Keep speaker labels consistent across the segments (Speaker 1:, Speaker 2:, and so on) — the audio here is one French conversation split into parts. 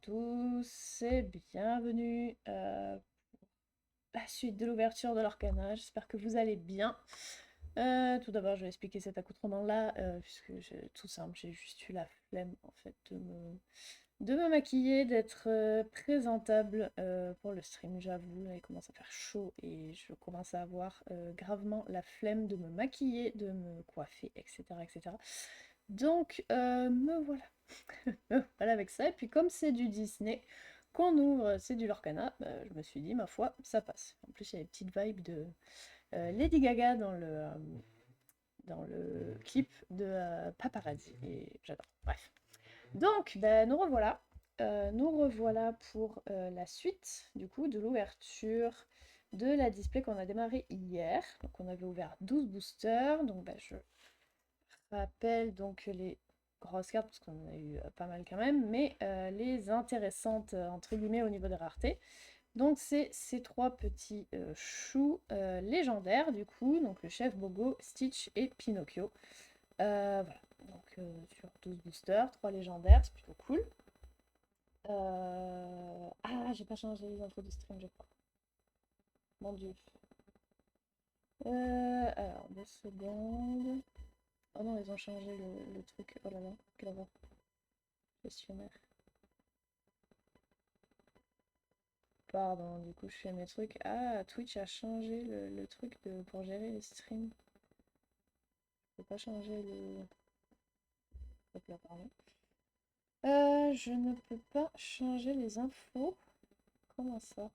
Speaker 1: tous et bienvenue pour la suite de l'ouverture de l'Arcana. J'espère que vous allez bien. Tout d'abord, je vais expliquer cet accoutrement-là, puisque tout simple, j'ai juste eu la flemme en fait de me maquiller, d'être présentable pour le stream. J'avoue, là, il commence à faire chaud et je commence à avoir gravement la flemme de me maquiller, de me coiffer, etc., etc. Donc, me voilà. Voilà avec ça. Et puis comme c'est du Disney, qu'on ouvre, c'est du Lorcana, bah, je me suis dit, ma foi, ça passe. En plus, il y a des petites vibes de Lady Gaga dans le clip de Paparazzi. Et j'adore. Bref. Donc, ben, nous revoilà pour la suite, du coup, de l'ouverture de la display qu'on a démarré hier. Donc, on avait ouvert 12 boosters. Donc, ben, je rappelle donc les grosses cartes, parce qu'on en a eu pas mal quand même, mais les intéressantes, entre guillemets, au niveau des raretés. Donc c'est ces trois petits choux légendaires, du coup, donc le chef Bogo, Stitch et Pinocchio. Voilà, donc sur 12 boosters, 3 légendaires, c'est plutôt cool. Ah, j'ai pas changé les infos du stream, je crois. Mon dieu. Alors, 2 secondes. Oh non, ils ont changé le truc. Oh là là, quelle horreur. Gestionnaire. Pardon, du coup, je fais mes trucs. Ah, Twitch a changé le truc pour gérer les streams. Je peux pas changer le. Hop là, pardon. Je ne peux pas changer les infos. Comment ça?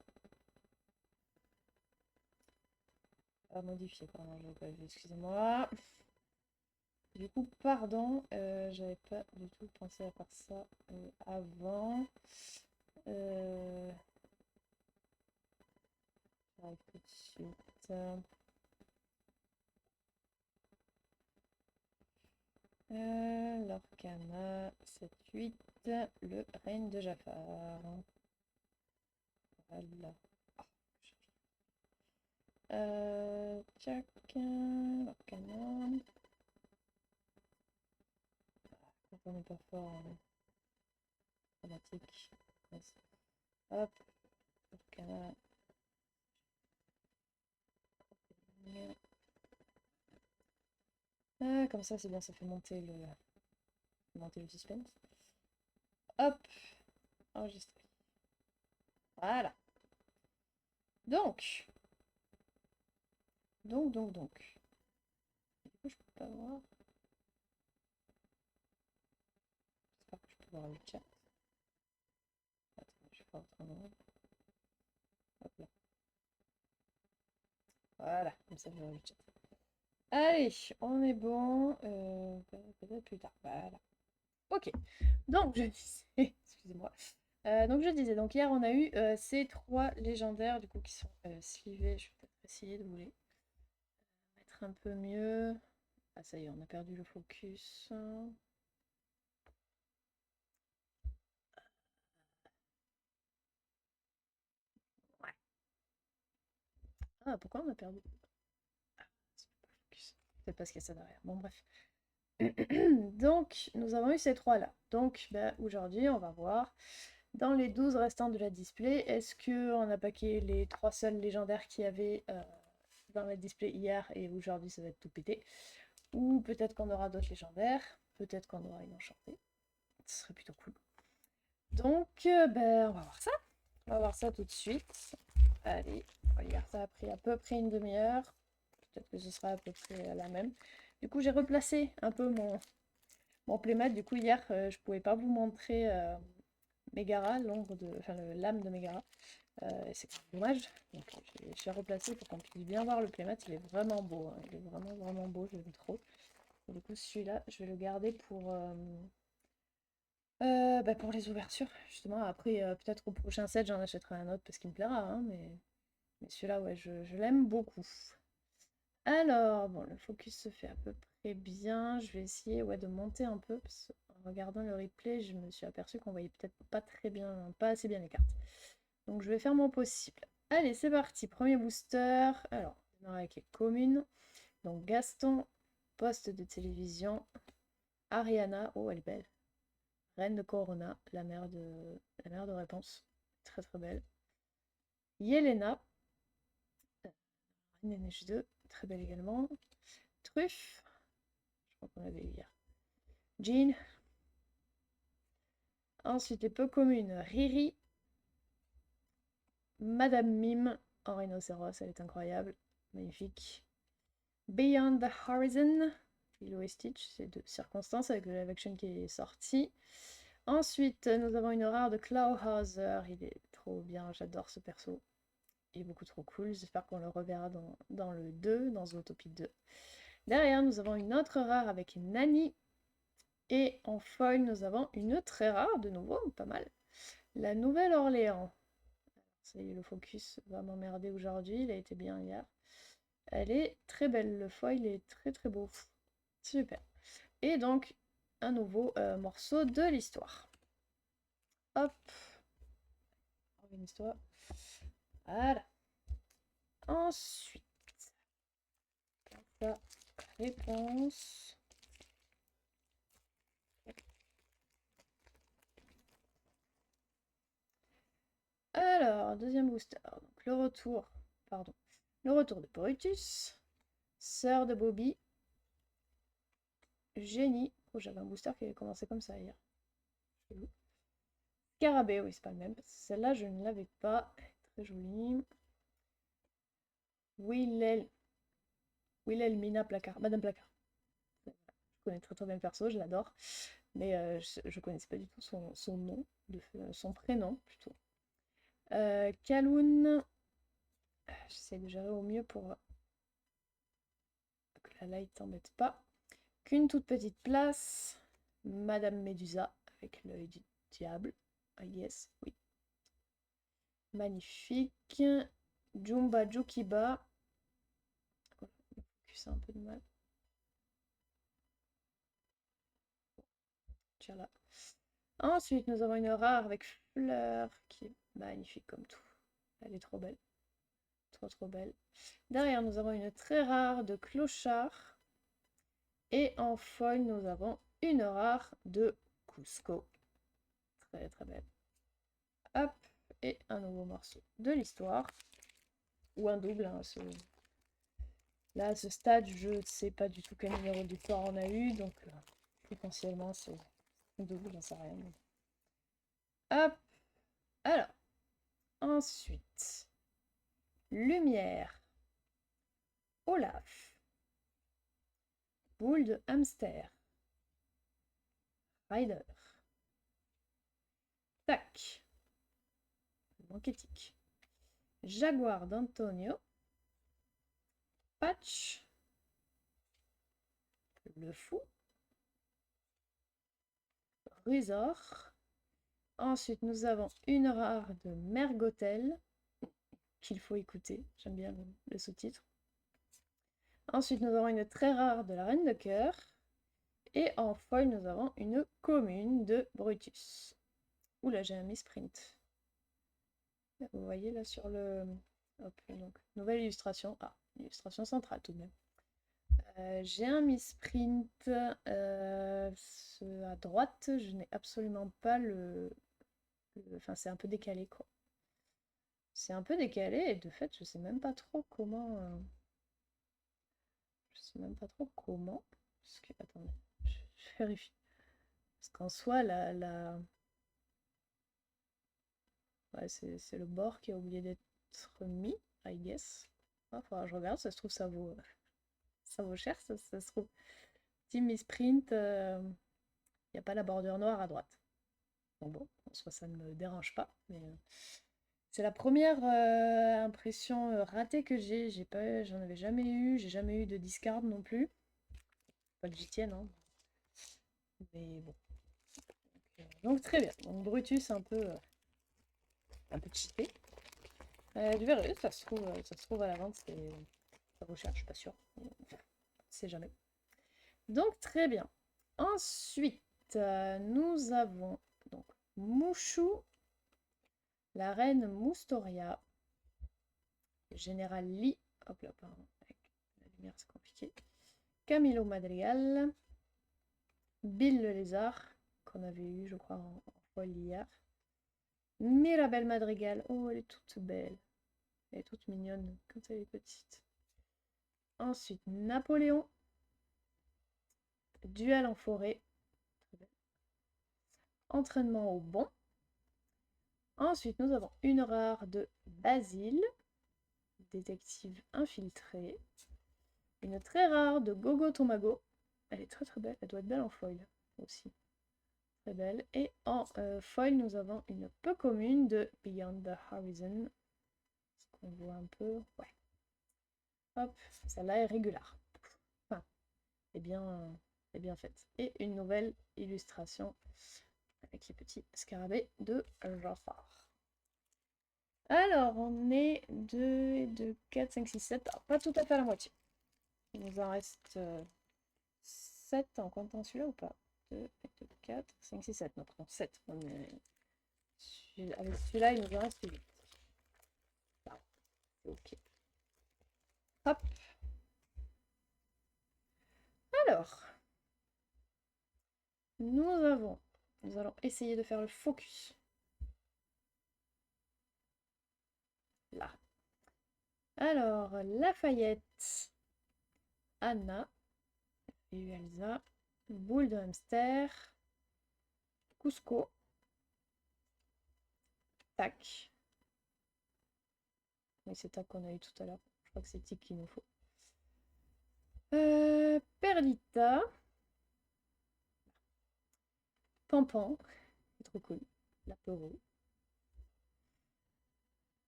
Speaker 1: Ah, modifier, pardon, j'avais pas vu, excusez-moi. Du coup, pardon, j'avais pas du tout pensé à faire ça avant. Euh, J'arrive tout de suite. L'Orcana 7-8, le règne de Jafar. Voilà. Tchac, l'Orcana. Quand on n'est pas fort en informatique. Hop, l'Orcana. Ah, comme ça, c'est bien, ça fait monter le suspense. Hop, enregistré. Voilà. Donc. Du coup, je peux pas voir. J'espère que je peux voir le chat. Attends, je vais faire autrement. Hop là. Voilà, comme ça, je vais voir le chat. Allez, on est bon. Peut-être plus tard. Voilà. Ok. Donc, je disais. Excusez-moi. Donc, je disais. Donc, hier, on a eu ces trois légendaires, du coup, qui sont slivés. Je vais peut-être essayer de vous les mettre un peu mieux. Ah, ça y est, on a perdu le focus. Ouais. Ah, pourquoi on a perdu? Ah, c'est pas le focus. Peut-être parce qu'il y a ça derrière. Bon, bref. Donc, nous avons eu ces trois-là. Donc, ben, aujourd'hui, on va voir dans les 12 restants de la display, est-ce qu'on a packé les trois seuls légendaires qu'il y avait dans la display hier et aujourd'hui ça va être tout pété. Ou peut-être qu'on aura d'autres légendaires, peut-être qu'on aura une enchantée. Ce serait plutôt cool. Donc, ben, on va voir ça. On va voir ça tout de suite. Allez, regarde, ça a pris à peu près une demi-heure. Peut-être que ce sera à peu près la même. Du coup, j'ai replacé un peu mon playmat. Du coup, hier, je pouvais pas vous montrer Megara, enfin l'âme de Megara. C'est dommage. Donc, j'ai replacé pour qu'on puisse bien voir le playmat. Il est vraiment beau. Hein. Il est vraiment, vraiment beau. Je l'aime trop. Et du coup, celui-là, je vais le garder pour les ouvertures. Justement, après, peut-être au prochain set, j'en achèterai un autre parce qu'il me plaira. Hein, mais celui-là, ouais, je l'aime beaucoup. Alors, bon, le focus se fait à peu près bien. Je vais essayer ouais, de monter un peu. Parce qu'en regardant le replay, je me suis aperçue qu'on voyait peut-être pas très bien, pas assez bien les cartes. Donc je vais faire mon possible. Allez, c'est parti. Premier booster. Alors, on démarre avec les communes. Donc Gaston, poste de télévision. Ariana, oh elle est belle. Reine de Corona, la mère de Réponse. Très très belle. Yelena, Reine des Neiges 2, très belle également. Truffe, je crois qu'on l'avait eu hier. Jean. Ensuite, les peu communes, Riri. Madame Mime en rhinocéros, elle est incroyable, magnifique. Beyond the Horizon, Lilo et Stitch, c'est de circonstances avec le live action qui est sorti. Ensuite, nous avons une rare de Clawhauser, il est trop bien, j'adore ce perso. Il est beaucoup trop cool, j'espère qu'on le reverra dans le 2, dans Zootopie 2. Derrière, nous avons une autre rare avec Nani. Et en foil, nous avons une très rare, de nouveau, pas mal. La Nouvelle-Orléans. Ça y est, le focus va m'emmerder aujourd'hui, il a été bien hier. Elle est très belle, le foil est très très beau. Super. Et donc, un nouveau morceau de l'histoire. Hop. Organise-toi. Voilà. Ensuite, la réponse. Alors, deuxième booster. Donc, le retour de Brutus. Sœur de Bobby. Génie. Oh, j'avais un booster qui avait commencé comme ça hier. Scarabée, oui, c'est pas le même. Celle-là, je ne l'avais pas. Très jolie. Wilhelmina Placard. Madame Placard. Je connais très très bien le perso, je l'adore. Mais je connaissais pas du tout son nom, son prénom plutôt. Kaloun. J'essaie de gérer au mieux pour que la light t'embête pas. Qu'une toute petite place. Madame Médusa avec l'œil du diable. I guess, oui. Magnifique. Jumba Jukiba. Oh, c'est un peu de mal. Tiens là. Ensuite, nous avons une rare avec fleur qui est magnifique comme tout. Elle est trop belle. Trop trop belle. Derrière, nous avons une très rare de clochard. Et en foil, nous avons une rare de Cusco. Très très belle. Hop, et un nouveau morceau de l'histoire. Ou un double. Hein, là, à ce stade, je ne sais pas du tout quel numéro d'histoire on a eu. Donc, potentiellement, c'est un double, j'en sais rien. Hop. Alors, ensuite, Lumière. Olaf. Boule de hamster. Rider. Tac. Banquetique. Jaguar d'Antonio. Patch. Le fou. Rusor. Ensuite, nous avons une rare de Mergotel qu'il faut écouter. J'aime bien le sous-titre. Ensuite, nous avons une très rare de la Reine de Cœur. Et en foil, nous avons une commune de Brutus. Oula, j'ai un misprint. Vous voyez là sur le... Hop, donc, nouvelle illustration. Ah, illustration centrale tout de même. J'ai un misprint à droite. Je n'ai absolument pas Enfin, c'est un peu décalé, quoi. C'est un peu décalé et de fait, je sais même pas trop comment... Je sais même pas trop comment. Parce que... Attendez, je vérifie. Parce qu'en soi, ouais, c'est le bord qui a oublié d'être mis, I guess. Ah, faudra que je regarde, ça se trouve, ça vaut cher, ça se trouve. Petit misprint, il n'y a pas la bordure noire à droite. Bon, en soi, ça ne me dérange pas, mais c'est la première impression ratée que j'en avais jamais eu, j'ai jamais eu de discard non plus. Pas que j'y tienne, hein. Mais bon. Donc très bien. Donc Brutus un peu cheaté. Du verre, ça se trouve à la vente, ça vaut cher, je suis pas sûre. On sait jamais. Donc très bien. Ensuite, nous avons donc Mouchou, la reine Moustoria, le général Lee, hop là, pardon, avec la lumière c'est compliqué, Camilo Madrigal, Bill le lézard, qu'on avait eu, je crois, en foil hier. Mirabelle Madrigal. Oh, elle est toute belle. Elle est toute mignonne quand elle est petite. Ensuite, Napoléon. Duel en forêt. Entraînement au bond. Ensuite, nous avons une rare de Basile. Détective infiltré. Une très rare de Gogo Tomago. Elle est très très belle. Elle doit être belle en foil aussi. Très belle. Et en foil, nous avons une peu commune de Beyond the Horizon. Est-ce qu'on voit un peu? Ouais. Hop, celle-là est régulière. Enfin, est bien faite. Et une nouvelle illustration avec les petits scarabées de Jafar. Alors, on est 2, 4, 5, 6, 7. Alors, pas tout à fait à la moitié. Il nous en reste 7 en comptant celui-là ou pas? 2, 4, 5, 6, 7. Non, 7. Avec celui-là, il nous en reste 8. C'est ok. Hop. Alors, nous allons essayer de faire le focus. Là. Alors, Lafayette, Anna, et Elsa, Boule de hamster, Cusco, Tac. Oui, c'est Tac qu'on a eu tout à l'heure. Je crois que c'est Tic qu'il nous faut. Perdita, Pampan, c'est trop cool, la Peuro.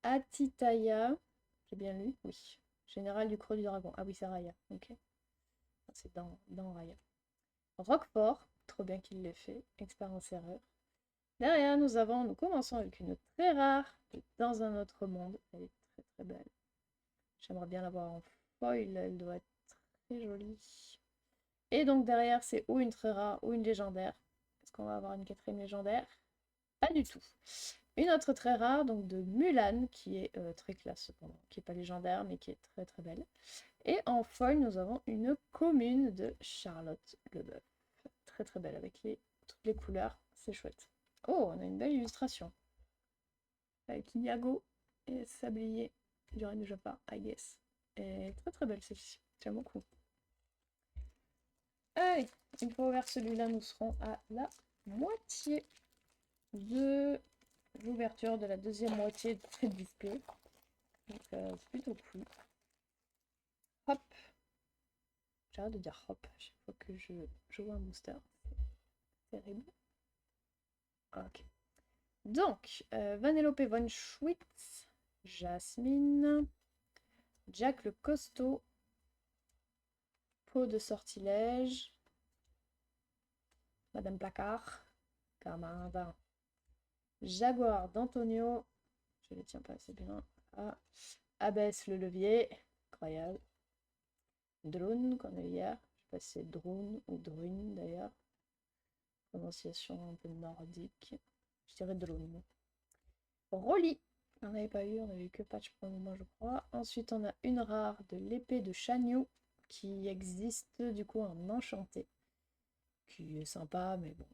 Speaker 1: Atitaya, j'ai bien lu? Oui. Général du Creux du Dragon. Ah oui, c'est Raya. Ok. C'est dans Raya. Roquefort, trop bien qu'il l'ait fait. Expérience erreur. Derrière, nous commençons avec une très rare de Dans un autre monde. Elle est très très belle. J'aimerais bien l'avoir en foil. Elle doit être très jolie. Et donc derrière, c'est ou une très rare ou une légendaire. Est-ce qu'on va avoir une quatrième légendaire? Pas du tout. Une autre très rare, donc de Mulan, qui est très classe cependant, qui n'est pas légendaire, mais qui est très très belle. Et en foil, nous avons une commune de Charlotte Leboeuf. Très très belle, avec toutes les couleurs, c'est chouette. Oh, on a une belle illustration. Avec Iago et Sablier du Règne de Jafar, I guess. Et très très belle celle-ci, j'aime beaucoup. Allez, une fois ouvert celui-là, nous serons à la moitié de l'ouverture de la deuxième moitié de cette display. Donc c'est plutôt cool. Hop. J'arrête de dire hop à chaque fois que je vois un booster. C'est terrible. Ok. Donc, Vanellope von Schwitz, Jasmine, Jack le Costaud, Peau de Sortilège, Madame Placard, Carmanda, Jaguar d'Antonio, je les tiens pas assez bien, Abbesse le Levier, incroyable, Drone qu'on a eu hier, je sais pas si c'est Drone ou Drune d'ailleurs, prononciation un peu nordique, je dirais Drone. Rolly, on n'avait pas eu, on avait eu que Patch pour le moment je crois. Ensuite on a une rare de l'épée de Shanyu qui existe du coup en enchanté, qui est sympa mais bon,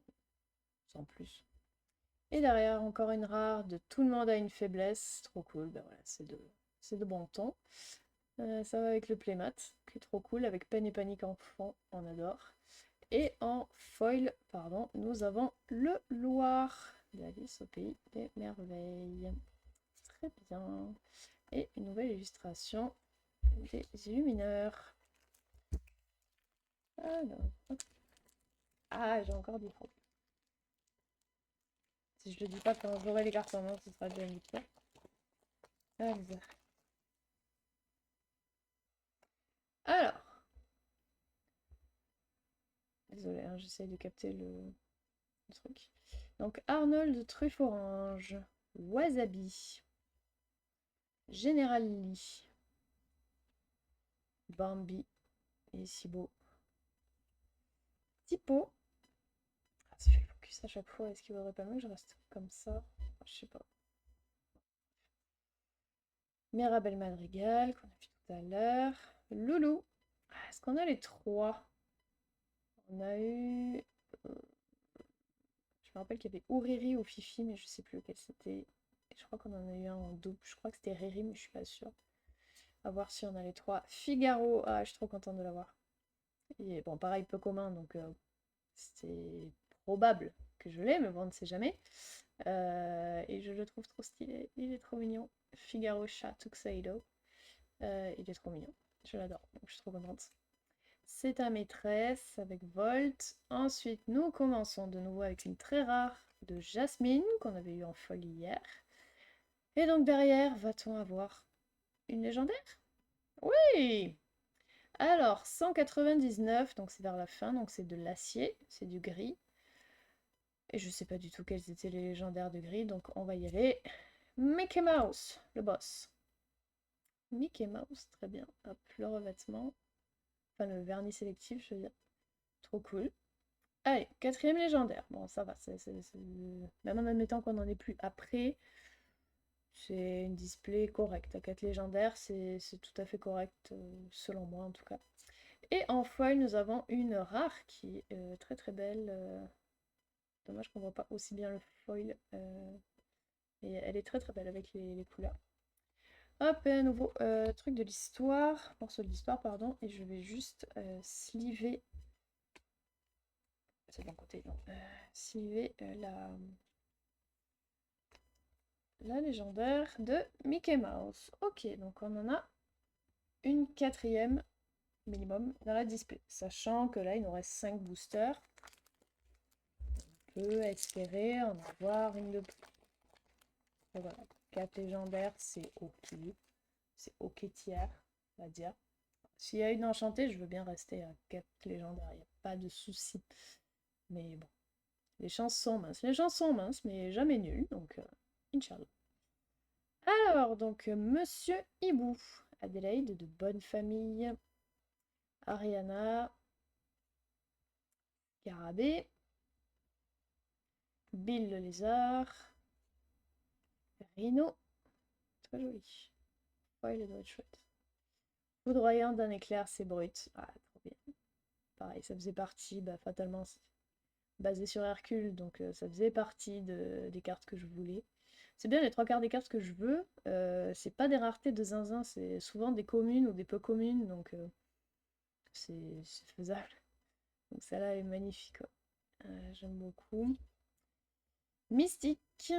Speaker 1: sans plus. Et derrière encore une rare de Tout le monde a une faiblesse, trop cool, ben voilà, c'est de bon ton. Ça va avec le playmat, qui est trop cool, avec Peine et Panique en fond, on adore. Et en foil, pardon, nous avons le Loir d'Alice au pays des merveilles. Très bien. Et une nouvelle illustration des illumineurs. Alors. Ah, j'ai encore dit hop. Si je le dis pas quand j'aurai les cartes en main, ce sera déjà une victoire. Alors. Désolé, hein, j'essaie de capter le truc. Donc Arnold Truffe Orange, Wasabi, Général Lee, Bambi et Sibo. Tipo. Ah, ça fait focus à chaque fois. Est-ce qu'il vaudrait pas mieux que je reste comme ça? Je sais pas. Mirabelle Madrigal, qu'on a vu tout à l'heure. Loulou. Est-ce qu'on a les trois? On a eu Je me rappelle qu'il y avait ou Riri ou Fifi, mais je sais plus lequel c'était. Je crois qu'on en a eu un en double. Je crois que c'était Riri, mais je suis pas sûre. À voir si on a les trois. Figaro, ah, je suis trop contente de l'avoir. Et bon, pareil, peu commun, donc c'est probable que je l'ai, mais bon, on ne sait jamais. Et je le trouve trop stylé. Il est trop mignon. Figaro chat Tuxedo. Il est trop mignon. Je l'adore, donc je suis trop contente. C'est ta maîtresse avec Volt. Ensuite, nous commençons de nouveau avec une très rare de Jasmine qu'on avait eu en folie hier. Et donc derrière, va-t-on avoir une légendaire? Oui! Alors, 199, donc c'est vers la fin, donc c'est de l'acier, c'est du gris. Et je sais pas du tout quels étaient les légendaires de gris, donc on va y aller. Mickey Mouse, le boss. Mickey Mouse, très bien. Hop, le revêtement. Enfin, le vernis sélectif, je veux dire. Trop cool. Allez, quatrième légendaire. Bon, ça va. Même en admettant qu'on n'en ait plus après, c'est une display correcte. À 4 légendaires, c'est tout à fait correct, selon moi en tout cas. Et en foil, nous avons une rare qui est très très belle. Dommage qu'on voit pas aussi bien le foil. Et elle est très très belle avec les couleurs. Hop, et un nouveau truc de l'histoire, morceau de l'histoire, pardon, et je vais juste sliver, c'est de mon côté, non, sliver la légendaire de Mickey Mouse. Ok, donc on en a une quatrième minimum dans la display, sachant que là il nous reste 5 boosters. On peut espérer en avoir une de plus. Et voilà, 4 légendaires, c'est ok. C'est ok tiers, on va dire. S'il y a une enchantée, je veux bien rester à 4 légendaires, il n'y a pas de souci. Mais bon, les chances sont minces. Les chances sont minces, mais jamais nulles, donc Inch'Allah. Alors, donc, Monsieur Hibou, Adélaïde de bonne famille, Ariana, Garabé, Bill le lézard, Rhino, très joli. Ouais, il doit être chouette. Foudroyant d'un éclair, c'est brut. Ah, trop bien. Pareil, ça faisait partie, bah, fatalement, c'est basé sur Hercule, donc ça faisait partie des cartes que je voulais. C'est bien les 3 quarts des cartes que je veux. C'est pas des raretés de zinzin, c'est souvent des communes ou des peu communes, donc c'est faisable. Donc celle-là est magnifique. J'aime beaucoup. Mystique.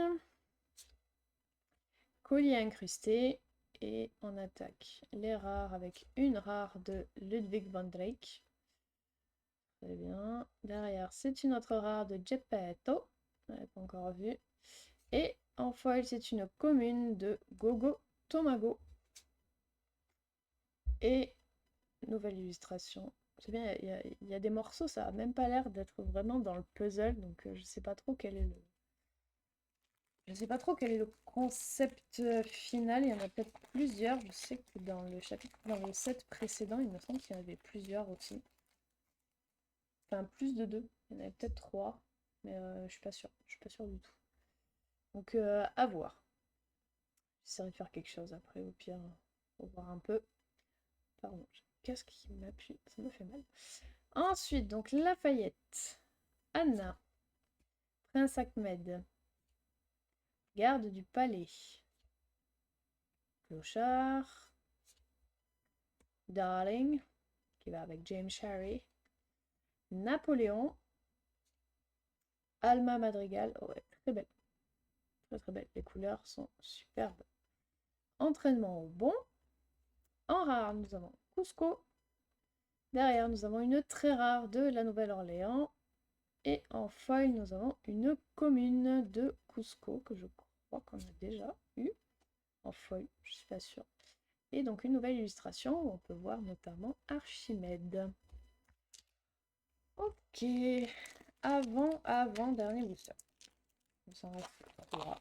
Speaker 1: Collier incrusté. Et on attaque les rares avec une rare de Ludwig van Drake. Très bien. Derrière, c'est une autre rare de Geppetto. On n'a pas encore vu. Et en foil, c'est une commune de Gogo Tomago. Et nouvelle illustration. C'est bien, il y a des morceaux, ça a même pas l'air d'être vraiment dans le puzzle, donc je sais pas trop quel est le. Je sais pas trop quel est le concept final. Il y en a peut-être plusieurs. Je sais que dans le set précédent, il me semble qu'il y en avait plusieurs aussi. Enfin, plus de 2. Il y en avait peut-être 3. Mais je suis pas sûre. Je suis pas sûre du tout. Donc à voir. J'essaierai de faire quelque chose après, au pire, pour voir un peu. Pardon, j'ai un casque qui m'appuie, ça me fait mal. Ensuite, donc Lafayette, Anna, Prince Ahmed, garde du palais, Clochard, Darling, qui va avec James Sherry, Napoléon, Alma Madrigal, oh ouais, très belle, très très belle, les couleurs sont superbes. Entraînement au bon. En rare, nous avons Cusco. Derrière, nous avons une très rare de la Nouvelle-Orléans. Et en foil, nous avons une commune de Cusco, que je crois qu'on a déjà eu en foil, je suis pas sûre. Et donc une nouvelle illustration où on peut voir notamment Archimède. Ok, avant, dernier booster. Il s'en reste 3.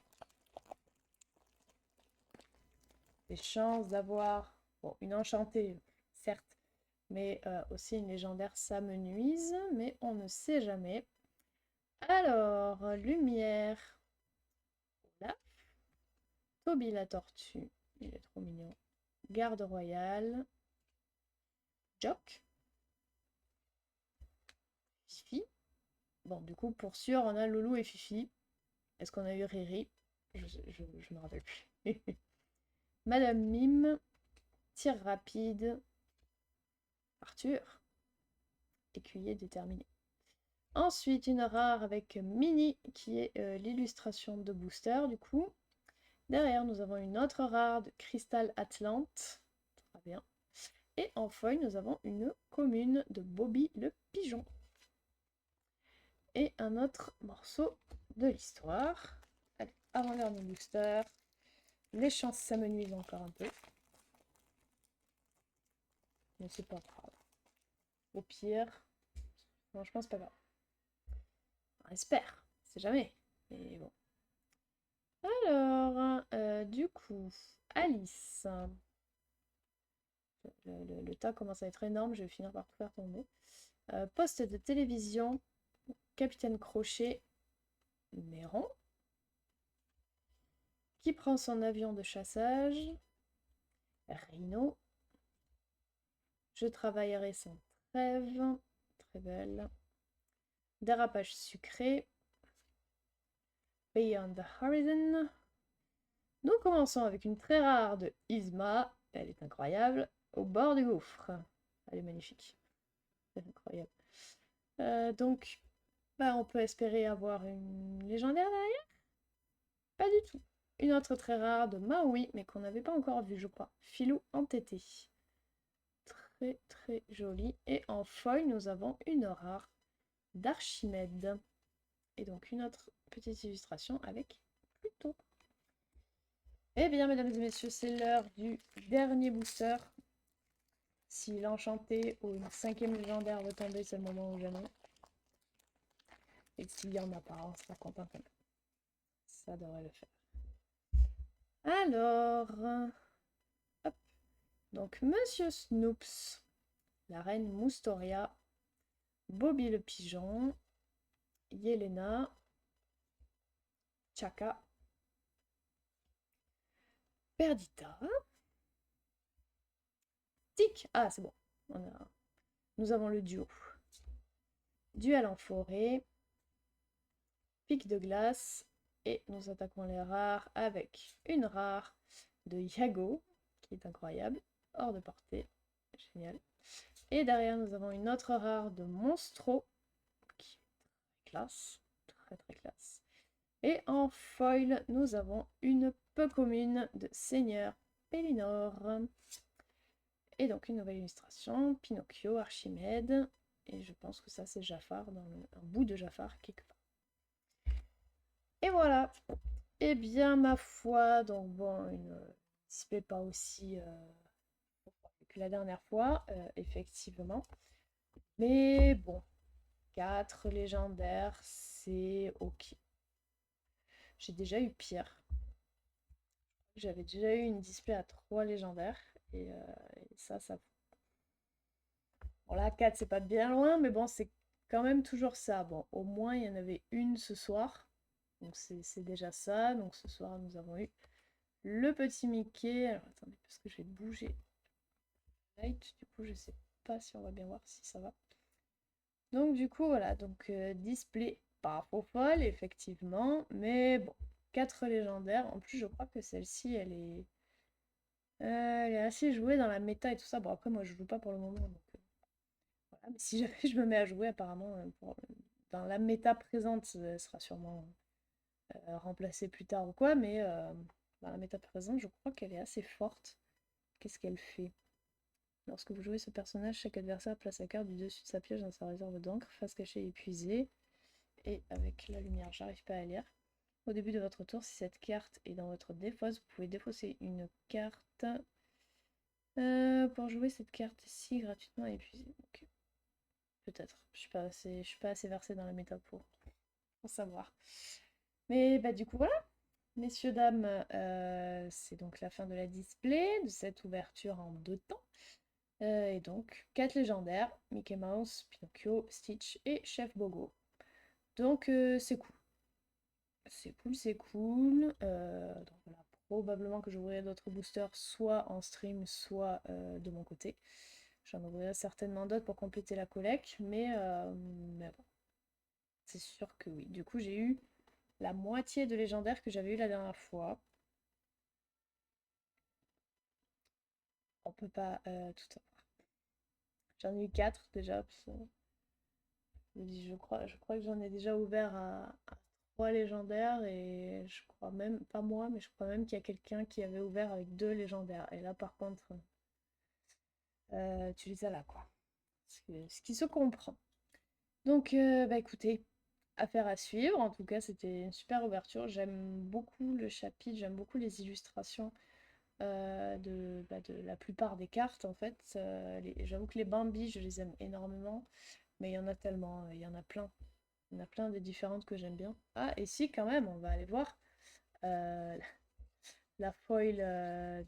Speaker 1: Des chances d'avoir une enchantée, certes, mais aussi une légendaire, ça me nuise, mais on ne sait jamais. Alors, lumière. Là. Toby la tortue, il est trop mignon. Garde royale. Jock. Fifi. Bon, du coup, pour sûr, on a Loulou et Fifi. Est-ce qu'on a eu Riri? Je me rappelle plus. Madame Mime, tir rapide, Arthur, écuyer déterminé. Ensuite, une rare avec Mini, qui est l'illustration de Booster, du coup. Derrière, nous avons une autre rare de Crystal Atlante. Très bien. Et en feuille, nous avons une commune de Bobby le pigeon. Et un autre morceau de l'histoire. Allez, avant-dernier booster. Les chances s'amenuisent encore un peu. Mais c'est pas grave. Au pire, non, je pense pas grave. On espère, c'est jamais. Mais bon. Alors, du coup, Alice. Le tas commence à être énorme, je vais finir par tout faire tomber. Poste de télévision, Capitaine Crochet, Néron. Qui prend son avion de chassage, Rhino. Je travaillerai sans trêve, très belle. Dérapage sucré, Beyond the Horizon. Nous commençons avec une très rare de Yzma, elle est incroyable, au bord du gouffre. Elle est magnifique, c'est incroyable. Donc, on peut espérer avoir une légendaire derrière? Pas du tout. Une autre très rare de Maui, mais qu'on n'avait pas encore vue, je crois. Filou entêté. Très très jolie. Et en foil, nous avons une rare d'Archimède. Et donc une autre petite illustration avec Pluton. Eh bien, mesdames et messieurs, c'est l'heure du dernier booster. Si l'enchanté ou une 5e légendaire veut tomber, c'est le moment ou jamais. Et s'il y en a pas, on sera content quand même. Ça devrait le faire. Alors, hop. Donc, Monsieur Snoops, la reine Moustoria, Bobby le pigeon, Yelena, Chaka, Perdita, Tic. Ah, c'est bon. Nous avons le duo. Duel en forêt, pic de glace, et nous attaquons les rares avec une rare de Yago, qui est incroyable, hors de portée, génial. Et derrière, nous avons une autre rare de Monstro, qui est très classe, très très classe. Et en foil, nous avons une peu commune de Seigneur Pellinor. Et donc une nouvelle illustration, Pinocchio, Archimède, et je pense que ça c'est Jafar, un bout de Jafar quelque part. Et voilà. Eh bien ma foi, donc bon, une display pas aussi que la dernière fois, effectivement. Mais bon, 4 légendaires, c'est ok. J'ai déjà eu pire. J'avais déjà eu une display à 3 légendaires, et ça. Bon là, 4 c'est pas bien loin, mais bon, c'est quand même toujours ça. Bon, au moins il y en avait une ce soir. Donc c'est déjà ça. Donc ce soir, nous avons eu le petit Mickey. Alors attendez, parce que je vais bouger. Light, du coup, je sais pas si on va bien voir si ça va. Donc du coup, voilà. Donc display pas faux folle, effectivement. Mais bon, 4 légendaires. En plus, je crois que celle-ci, elle est assez jouée dans la méta et tout ça. Bon, après, moi, je joue pas pour le moment. Donc, voilà. Mais si jamais je me mets à jouer, apparemment, dans la méta présente, ça sera sûrement remplacée plus tard ou quoi. Mais dans la méta présente, je crois qu'elle est assez forte. Qu'est-ce qu'elle fait? Lorsque vous jouez ce personnage, chaque adversaire place la carte du dessus de sa piège dans sa réserve d'encre, face cachée épuisée. Et avec la lumière, j'arrive pas à lire. Au début de votre tour, si cette carte est dans votre défausse, vous pouvez défausser une carte pour jouer cette carte-ci gratuitement et épuisée. Donc, peut-être. Je suis pas assez versée dans la méta pour savoir. Mais bah du coup voilà. Messieurs, dames, c'est donc la fin de la display, de cette ouverture en 2 temps. Et donc, 4 légendaires, Mickey Mouse, Pinocchio, Stitch et Chef Bogo. Donc, c'est cool. C'est cool, c'est cool. Donc voilà, probablement que j'ouvrirai d'autres boosters, soit en stream, soit de mon côté. J'en ouvrirai certainement d'autres pour compléter la collecte, mais bon. C'est sûr que oui. Du coup, j'ai eu la moitié de légendaires que j'avais eu la dernière fois. On peut pas tout avoir. J'en ai eu 4 déjà. Je crois que j'en ai déjà ouvert à 3 légendaires et je crois même, pas moi, mais je crois même qu'il y a quelqu'un qui avait ouvert avec 2 légendaires. Et là, par contre, tu les as là, quoi. Ce qui se comprend. Donc, bah écoutez, affaire à suivre. En tout cas, c'était une super ouverture. J'aime beaucoup le chapitre, j'aime beaucoup les illustrations de la plupart des cartes, en fait. J'avoue que les Bambi, je les aime énormément, mais il y en a tellement, il y en a plein. Il y en a plein de différentes que j'aime bien. Ah, et si, quand même, on va aller voir euh, la foil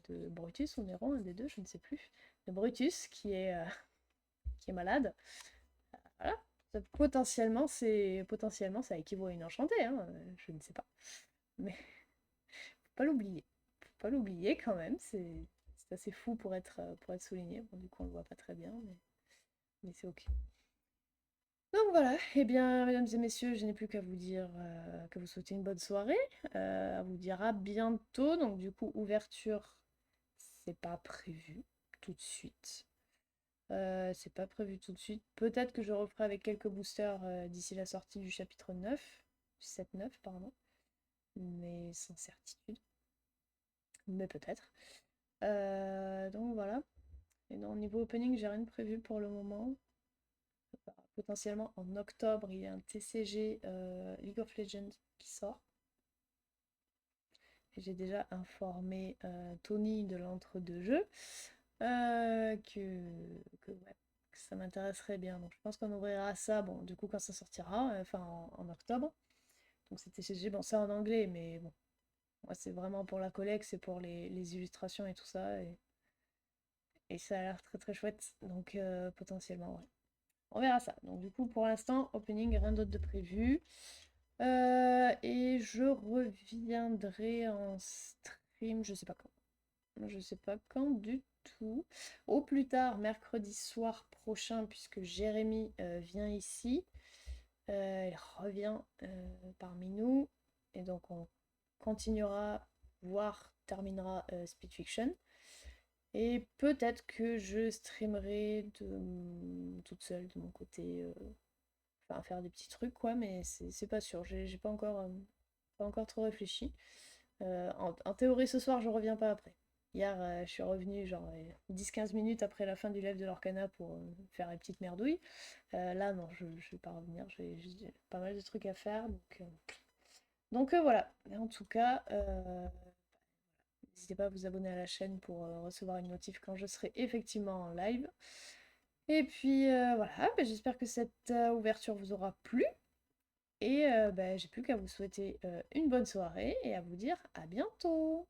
Speaker 1: de Brutus ou Néron, un des deux, je ne sais plus. De Brutus, qui est malade. Voilà. Potentiellement, ça équivaut à une enchantée, hein, je ne sais pas. Mais faut pas l'oublier. Faut pas l'oublier quand même, c'est assez fou pour être souligné. Bon, du coup, on le voit pas très bien, mais c'est ok. Donc voilà, eh bien, mesdames et messieurs, je n'ai plus qu'à vous dire que vous souhaitez une bonne soirée, à vous dire à bientôt. Donc du coup, ouverture, c'est pas prévu tout de suite. C'est pas prévu tout de suite. Peut-être que je referai avec quelques boosters d'ici la sortie du chapitre 9, 7-9, pardon, mais sans certitude. Mais peut-être. Donc voilà. Et non, au niveau opening, j'ai rien de prévu pour le moment. Potentiellement en octobre, il y a un TCG League of Legends qui sort. Et j'ai déjà informé Tony de l'entre-deux-jeux ouais, que ça m'intéresserait bien. Donc je pense qu'on ouvrira ça, bon, du coup quand ça sortira, enfin en octobre. Donc c'est TCG, bon c'est en anglais, mais bon, moi c'est vraiment pour la collecte, c'est pour les illustrations et tout ça. Et ça a l'air très très chouette, donc potentiellement, ouais. On verra ça. Donc du coup, pour l'instant, opening, rien d'autre de prévu. Et je reviendrai en stream, je sais pas quand. Je sais pas quand du tout. Au plus tard, mercredi soir prochain, puisque Jérémy vient ici. Il revient parmi nous. Et donc on continuera, voire terminera Speed Fiction. Et peut-être que je streamerai toute seule de mon côté, enfin faire des petits trucs quoi, mais c'est pas sûr, j'ai pas encore trop réfléchi. En théorie ce soir je reviens pas après. Hier je suis revenue genre 10-15 minutes après la fin du live de l'Orcana pour faire les petites merdouilles. Là non, je vais pas revenir, j'ai pas mal de trucs à faire, donc voilà. Et en tout cas, n'hésitez pas à vous abonner à la chaîne pour recevoir une notif quand je serai effectivement en live. Et puis voilà, bah, j'espère que cette ouverture vous aura plu. Et bah, j'ai plus qu'à vous souhaiter une bonne soirée et à vous dire à bientôt.